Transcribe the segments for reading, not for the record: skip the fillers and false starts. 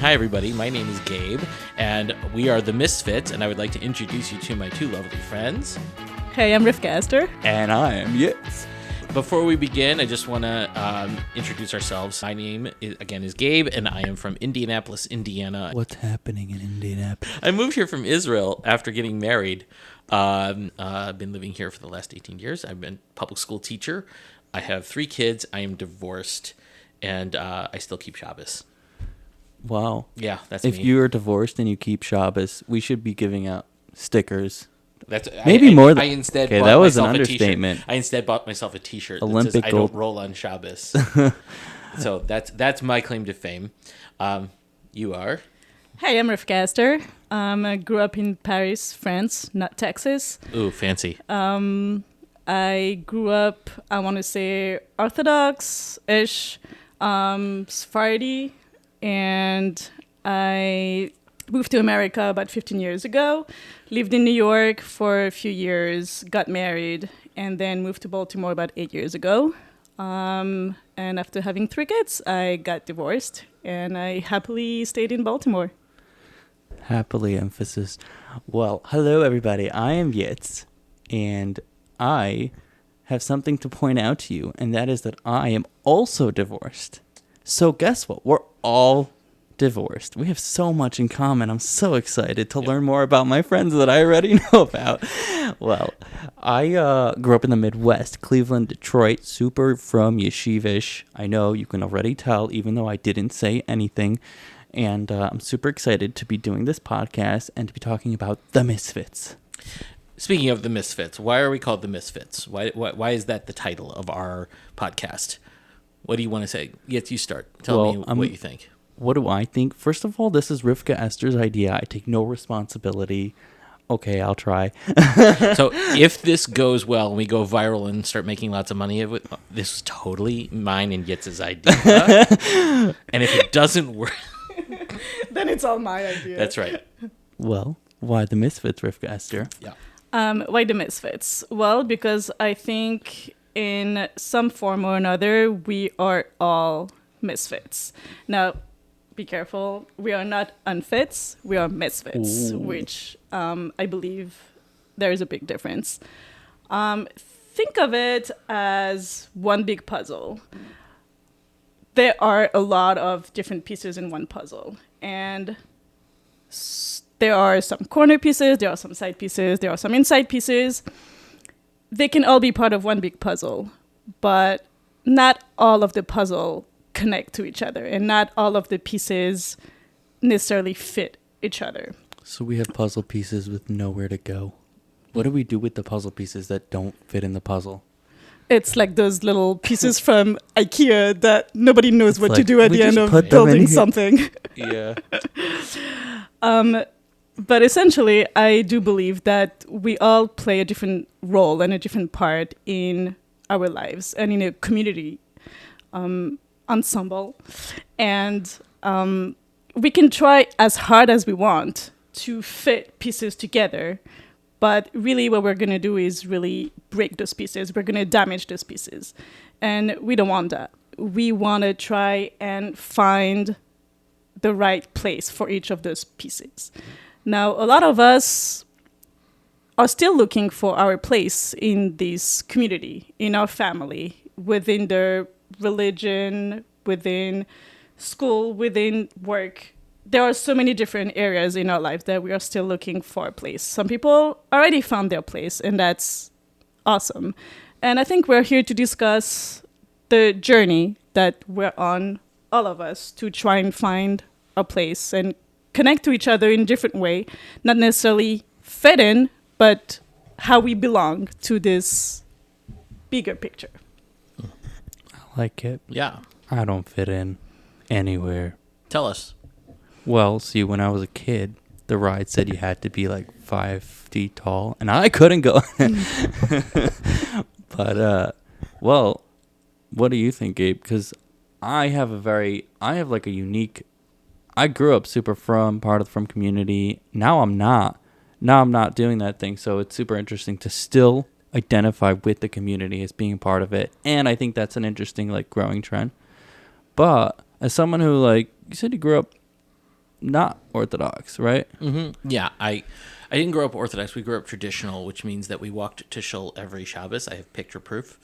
Hi, everybody. My name is Gabe, and we are the Misfits, and I would like to introduce you to my two lovely friends. Hey, I'm Rifka. And I am Yitz. Before we begin, I just want to introduce ourselves. My name, is Gabe, and I am from Indianapolis, Indiana. What's happening in Indianapolis? I moved here from Israel after getting married. I've been living here for the last 18 years. I've been a public school teacher. I have 3 kids. I am divorced, and I still keep Shabbos. Wow. Yeah, that's if me. If you are divorced and you keep Shabbos, we should be giving out stickers. That's maybe more than I instead okay. bought That was an myself understatement. I instead bought myself a T-shirt Olympic that says gold. "I don't roll on Shabbos." So that's my claim to fame. You are. Hey, I'm Rifka. I grew up in Paris, France, not Texas. Ooh, fancy. I grew up, I want to say, Orthodox-ish, Sephardi, and I moved to America about 15 years ago, lived in New York for a few years, got married, and then moved to Baltimore about 8 years ago. And after having 3 kids, I got divorced, and I happily stayed in Baltimore. Happily emphasis. Well, hello everybody. I am Yitz, and I have something to point out to you, and that is that I am also divorced. So guess what? We're all divorced. We have so much in common. I'm so excited to learn more about my friends that I already know about. Well, I grew up in the Midwest, Cleveland, Detroit, super from yeshivish. I know you can already tell, even though I didn't say anything. And I'm super excited to be doing this podcast and to be talking about the Misfits. Speaking of the Misfits, why are we called the Misfits? Why is that the title of our podcast? What do you want to say? Yes, you start. Tell me what you think. What do I think? First of all, this is Rivka Esther's idea. I take no responsibility. Okay, I'll try. So if this goes well and we go viral and start making lots of money, this is totally mine and Yitz's idea. And if it doesn't work... Then it's all my idea. That's right. Well, why the Misfits, Rivka Esther? Yeah. Why the Misfits? Well, because I think in some form or another, we are all misfits. Now, be careful. We are not unfits. We are misfits, which I believe there is a big difference. Think of it as one big puzzle. There are a lot of different pieces in one puzzle. And there are some corner pieces, there are some side pieces, there are some inside pieces. They can all be part of one big puzzle, but not all of the puzzle connect to each other, and not all of the pieces necessarily fit each other. So we have puzzle pieces with nowhere to go. What do we do with the puzzle pieces that don't fit in the puzzle? It's like those little pieces from IKEA that nobody knows what to do at the end of building something. Yeah. But essentially, I do believe that we all play a different role and a different part in our lives and in a community ensemble. And we can try as hard as we want to fit pieces together. But really what we're going to do is really break those pieces. We're going to damage those pieces. And we don't want that. We want to try and find the right place for each of those pieces. Now, a lot of us are still looking for our place in this community, in our family, within the religion, within school, within work. There are so many different areas in our life that we are still looking for a place. Some people already found their place, and that's awesome. And I think we're here to discuss the journey that we're on, all of us, to try and find a place and connect to each other in a different way, not necessarily fit in, but how we belong to this bigger picture. I like it. Yeah. I don't fit in anywhere. Tell us. Well, see, when I was a kid, the ride said you had to be like 5 feet tall, and I couldn't go. But, well, what do you think, Gabe? Because I have like a unique, I grew up super part of the Frum community. Now I'm not doing that thing. So it's super interesting to still identify with the community as being part of it. And I think that's an interesting, like, growing trend. But as someone who, like, you said you grew up not Orthodox, right? Yeah, I didn't grow up Orthodox. We grew up traditional, which means that we walked to shul every Shabbos. I have picture proof.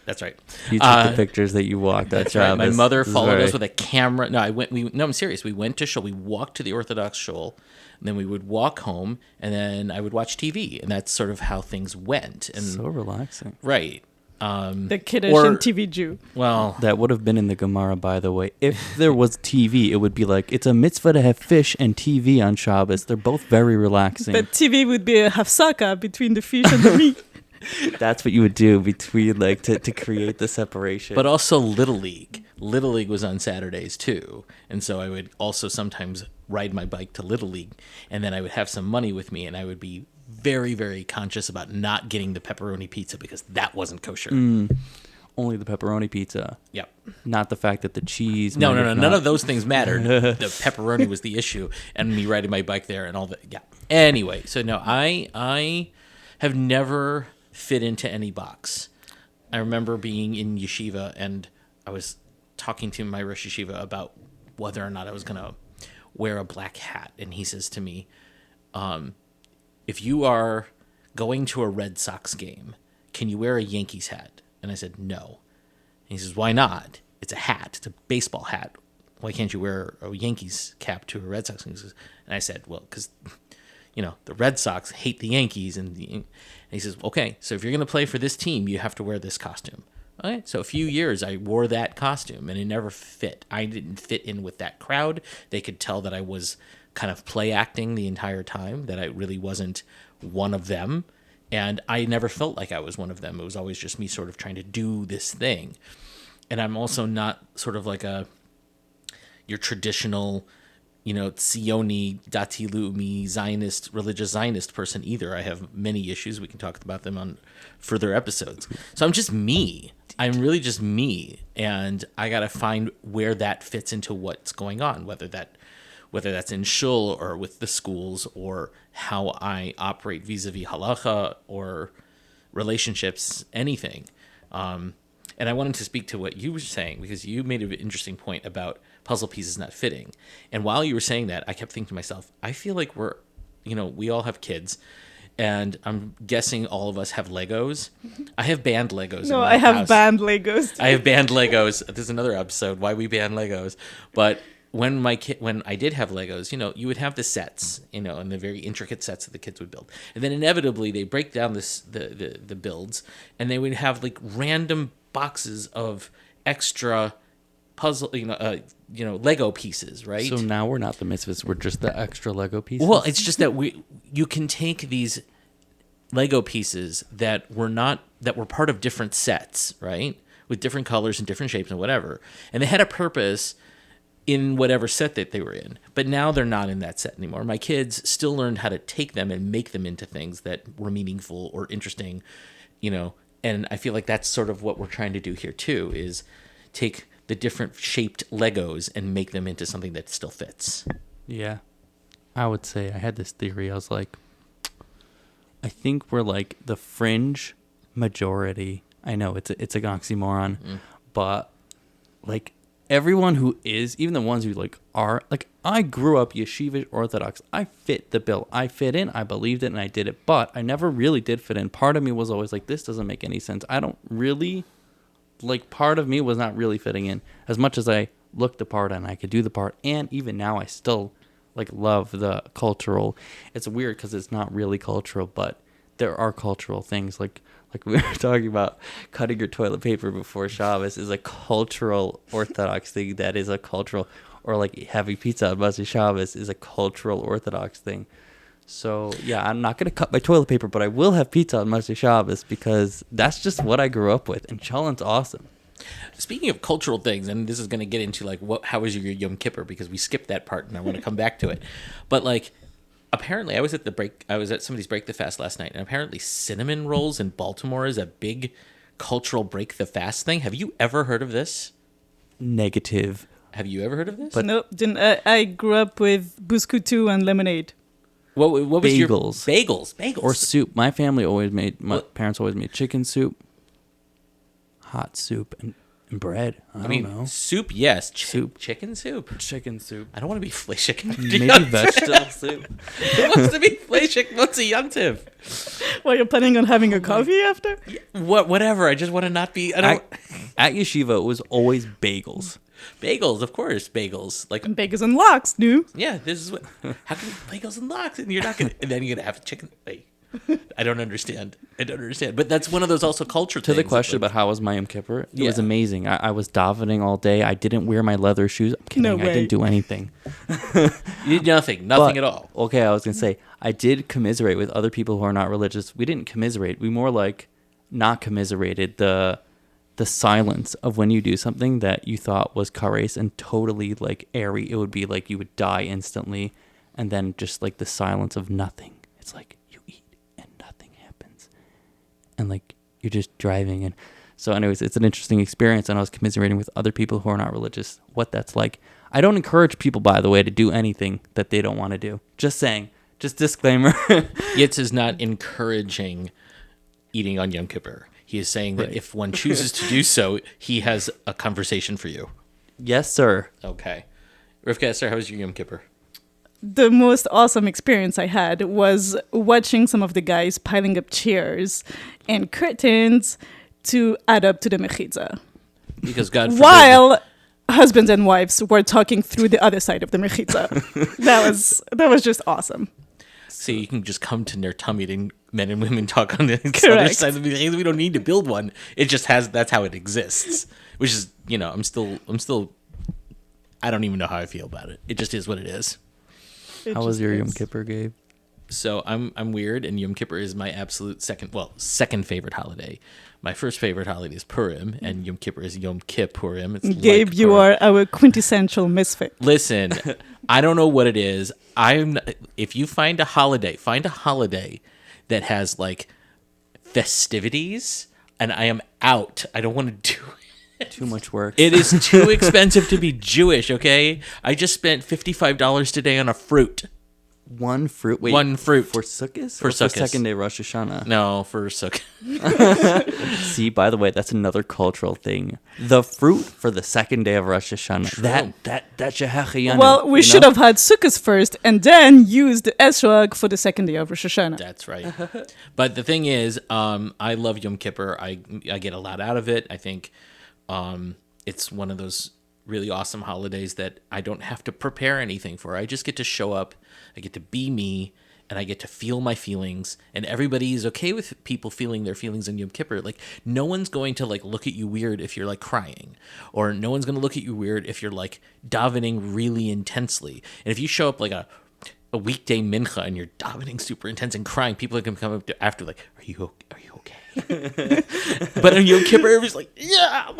That's right. You took the pictures that you walked that That's right. Shabbos. My mother This is followed very- us with a camera. No, no, I'm serious. We went to shul. We walked to the Orthodox shul, and then we would walk home, and then I would watch TV, and that's sort of how things went. And so relaxing. right. The Kiddush or- and TV Jew. Well, That would have been in the Gemara, by the way. If there was TV, it would be like, it's a mitzvah to have fish and TV on Shabbos. They're both very relaxing. But TV would be a hafsaka between the fish and the meat. That's what you would do between, like, to create the separation. but also Little League. Little League was on Saturdays too, and so I would also sometimes ride my bike to Little League, and then I would have some money with me, and I would be very, very conscious about not getting the pepperoni pizza because that wasn't kosher. Only the pepperoni pizza, Yep. not the fact that the cheese. No, might no, no. have None not- of those things mattered. The pepperoni was the issue, and me riding my bike there and all that. Yeah. Anyway, so no, I have never fit into any box. I remember being in yeshiva, and I was talking to my Rosh Yeshiva about whether or not I was going to wear a black hat, and he says to me, if you are going to a Red Sox game, can you wear a Yankees hat? And I said, no. And he says, why not? It's a hat. It's a baseball hat. Why can't you wear a Yankees cap to a Red Sox game? And I said, well, because, the Red Sox hate the Yankees. And he says, okay, so if you're going to play for this team, you have to wear this costume. Okay, so a few years I wore that costume, and it never fit. I didn't fit in with that crowd. They could tell that I was kind of play acting the entire time, that I really wasn't one of them. And I never felt like I was one of them. It was always just me sort of trying to do this thing. And I'm also not sort of like your traditional, Tzioni, Dati Leumi, Zionist, religious Zionist person either. I have many issues. We can talk about them on further episodes. So I'm just me. I'm really just me. And I got to find where that fits into what's going on, whether that's in shul or with the schools or how I operate vis-a-vis halacha or relationships, anything. And I wanted to speak to what you were saying because you made an interesting point about puzzle pieces not fitting. And while you were saying that, I kept thinking to myself, I feel like we all have kids. And I'm guessing all of us have Legos. I have band Legos. No, in my I have house. banned Legos. I have banned Legos. There's another episode why we ban Legos. But when I did have Legos, you would have the sets, and the very intricate sets that the kids would build, and then inevitably they break down the builds, and they would have like random boxes of extra puzzle, Lego pieces, right? So now we're not the Misfits. We're just the extra Lego pieces. Well, it's just that you can take these Lego pieces that were part of different sets, right? With different colors and different shapes and whatever. And they had a purpose in whatever set that they were in. But now they're not in that set anymore. My kids still learned how to take them and make them into things that were meaningful or interesting, and I feel like that's sort of what we're trying to do here too, is take the different shaped Legos and make them into something that still fits. Yeah. I would say I had this theory. I was like, I think we're like the fringe majority. I know it's a oxymoron, but like everyone who is, even the ones who like are, like I grew up yeshiva Orthodox. I fit the bill. I fit in. I believed it and I did it, but I never really did fit in. Part of me was always like, this doesn't make any sense. I don't really, like part of me was not really fitting in as much as I looked the part and I could do the part. And even now I still like love the cultural. It's weird because it's not really cultural, but there are cultural things like we were talking about cutting your toilet paper before Shabbos is a cultural Orthodox thing. That is a cultural, or like having pizza on Motzei Shabbos is a cultural Orthodox thing. So yeah, I'm not going to cut my toilet paper, but I will have pizza on Motzei Shabbos because that's just what I grew up with. And Cholent's awesome. Speaking of cultural things, and this is going to get into like how was your Yom Kippur, because we skipped that part and I want to come back to it. But like, apparently I was at somebody's Break the Fast last night, and apparently cinnamon rolls in Baltimore is a big cultural break the fast thing. Have you ever heard of this? Negative. Have you ever heard of this? But- Nope, didn't. I grew up with bouskutu and lemonade. What was Bagels. your bagels Or soup. My parents always made chicken soup, hot soup, and And bread. I don't know. soup, yes. Soup. Chicken soup. Chicken soup. I don't want to be fleshik. Maybe vegetable soup. Who wants to be fleshik? What's a yontiv? Well, you're planning on having a coffee after? Whatever. I just want to not be. I don't. At yeshiva, it was always bagels. Bagels, of course, bagels. Like, Bagels and lox, no? yeah, this is what. How can bagels and lox, and you're not gonna, and then you're gonna have chicken. Like, I don't understand. But that's one of those also culture To things. the question about how was my Yom Kippur, it was amazing. I was davening all day. I didn't wear my leather shoes. I'm kidding. No I way. didn't do anything. You did nothing But- at all. Okay, I was going to say, I did commiserate with other people who are not religious. We didn't commiserate. We more like not commiserated the silence of when you do something that you thought was kares and totally like airy. It would be like you would die instantly. And then just like the silence of nothing. It's like you eat and nothing happens. And like you're just driving. And so anyways, it's an interesting experience. And I was commiserating with other people who are not religious what that's like. I don't encourage people, by the way, to do anything that they don't want to do. Just saying. Just disclaimer. Yitz is not encouraging eating on Yom Kippur. He is saying that if one chooses to do so, he has a conversation for you. Yes, sir. Okay. Rivka Esther, how was your Yom Kippur? The most awesome experience I had was watching some of the guys piling up chairs and curtains to add up to the mechitza. Because God forbid, While husbands and wives were talking through the other side of the mechitza. That was just awesome. so you can just come to Ner Tamid and men and women talk on the other Correct. side of the mechitza. We don't need to build one. It just has. That's how it exists. Which is, I'm still. I don't even know how I feel about it. It just is what it is. It How was just your Yom is. Kippur, Gabe? So I'm weird, and Yom Kippur is my absolute second favorite holiday. My first favorite holiday is Purim, and Yom Kippur is Yom Kippurim. It's Gabe, like you Purim. are our quintessential misfit. Listen, I don't know what it is. If you find a holiday that has like festivities, and I am out. I don't want to do it. Too much work. It is too expensive to be Jewish, okay? I just spent $55 today on a fruit. One fruit. Wait, One fruit. for Sukkot? For Or Sukkot. second day Rosh Hashanah. No, for Sukkot. See, by the way, that's another cultural thing. The fruit for the second day of Rosh Hashanah. True. That Shehechayanim. Well, we should have had sukkahs first and then used the esrog for the second day of Rosh Hashanah. That's right. But the thing is, I love Yom Kippur. I get a lot out of it. I think it's one of those really awesome holidays that I don't have to prepare anything for. I just get to show up. I get to be me, and I get to feel my feelings. And everybody is okay with people feeling their feelings in Yom Kippur. Like, no one's going to like look at you weird if you're like crying, or no one's going to look at you weird if you're like davening really intensely. And if you show up like a weekday mincha and you're davening super intense and crying, people are going to come up to after like, are you okay? But on Yom Kippur, everybody's like, yeah,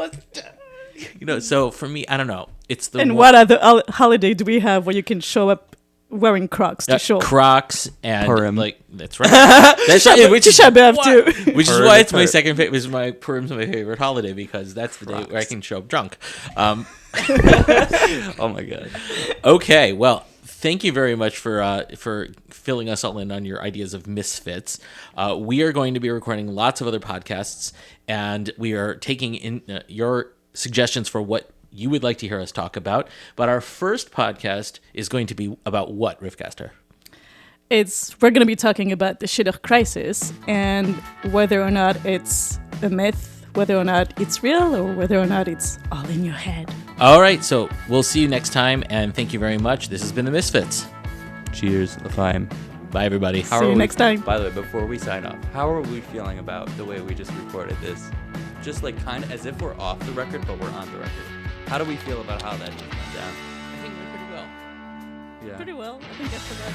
so for me, I don't know. It's the And one- what other holiday do we have where you can show up wearing Crocs to show? Crocs and Purim. like that's right. That's right. Which is Tisha B'Av why, too. which is Purim why is it's my Purim. second favorite. Was my Purim's my favorite holiday because that's the day where I can show up drunk. Oh my god. Okay, well, thank you very much for filling us all in on your ideas of misfits. We are going to be recording lots of other podcasts, and we are taking in your suggestions for what you would like to hear us talk about. But our first podcast is going to be about what, Rivcaster? We're going to be talking about the shidduch crisis and whether or not it's a myth, whether or not it's real, or whether or not it's all in your head. All right, so we'll see you next time, and thank you very much. This has been the Misfits. Cheers, L'chaim. Bye, everybody. See you next time. By the way, before we sign off, how are we feeling about the way we just recorded this? Just like kind of as if we're off the record, but we're on the record. How do we feel about how that just went down? I think we're pretty well. Yeah. Pretty well. I think that's about